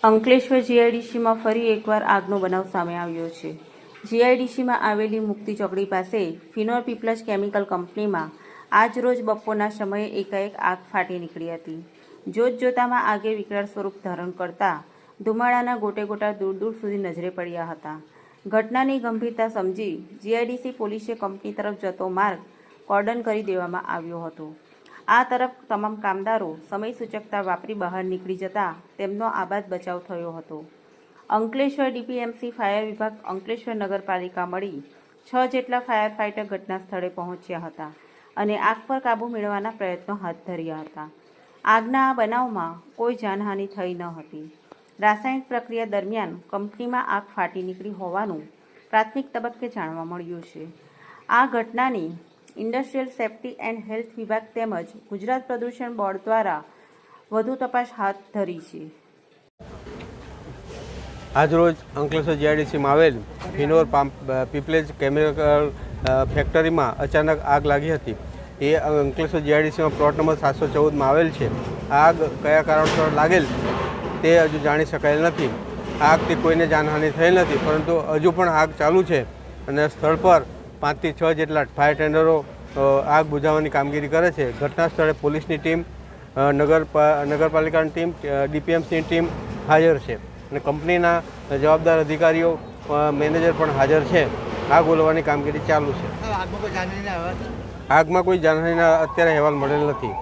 અંકલેશ્વર જીઆઈડીસીમાં ફરી એકવાર આગનો બનાવ સામે આવ્યો છે। જીઆઈડીસીમાં આવેલી મુક્તિ ચોકડી પાસે ફિનોર પીપલ્સ કેમિકલ કંપનીમાં આજ રોજ બપોરના સમયે એકાએક આગ ફાટી નીકળી હતી। જોતજોતામાં આગે વિકરાળ સ્વરૂપ ધારણ કરતા ધુમાડાના ગોટે ગોટા દૂર દૂર સુધી નજરે પડ્યા હતા। ઘટનાની ગંભીરતા સમજી જીઆઈડીસી પોલીસે કંપની તરફ જતો માર્ગ કોર્ડન કરી દેવામાં આવ્યો હતો। આ તરફ તમામ કામદારો સમય સૂચકતા વાપરી બહાર નીકળી જતા તેમનો આબાદ બચાવ થયો હતો। અંકલેશ્વર ડીપીએમસી ફાયર વિભાગ અંકલેશ્વર નગરપાલિકા મળી 6 જેટલા ફાયર ફાઇટર ઘટના સ્થળે પહોંચ્યા હતા અને આગ પર કાબૂ મેળવવાના પ્રયત્નો હાથ ધર્યા હતા। આગના આ બનાવમાં કોઈ જાનહાનિ થઈ ન હતી। રાસાયણિક પ્રક્રિયા દરમિયાન કંપનીમાં આગ ફાટી નીકળી હોવાનું પ્રાથમિક તબક્કે જાણવા મળ્યું છે। આ ઘટનાની ઇન્ડસ્ટ્રીયલ સેફ્ટી એન્ડ હેલ્થ વિભાગ તેમજ ગુજરાત પ્રદૂષણ બોર્ડ દ્વારા વધુ તપાસ હાથ ધરી છે। આજરોજ અંકલેશ્વર જીઆઈડીસીમાં આવેલ ફિનોર પીપલ્સ કેમિકલ ફેક્ટરીમાં અચાનક આગ લાગી હતી। એ અંકલેશ્વર જીઆઈડીસીમાં પ્લોટ નંબર 714માં આવેલ છે। આગ કયા કારણસર લાગેલ તે હજુ જાણી શકાયેલ નથી। આગથી કોઈને જાનહાનિ થયેલ નથી, પરંતુ હજુ પણ આગ ચાલુ છે અને સ્થળ પર 5 થી 6 જેટલા ફાયર ટેન્ડરો આગ બુઝાવવાની કામગીરી કરે છે। ઘટના સ્થળે પોલીસની ટીમ, નગરપાલિકાની ટીમ, ડીપીએમસીની ટીમ હાજર છે અને કંપનીના જવાબદાર અધિકારીઓ, મેનેજર પણ હાજર છે। આગ ઓલવવાની કામગીરી ચાલુ છે। આગમાં કોઈ જાનહાનિના અત્યારે અહેવાલ મળેલ નથી।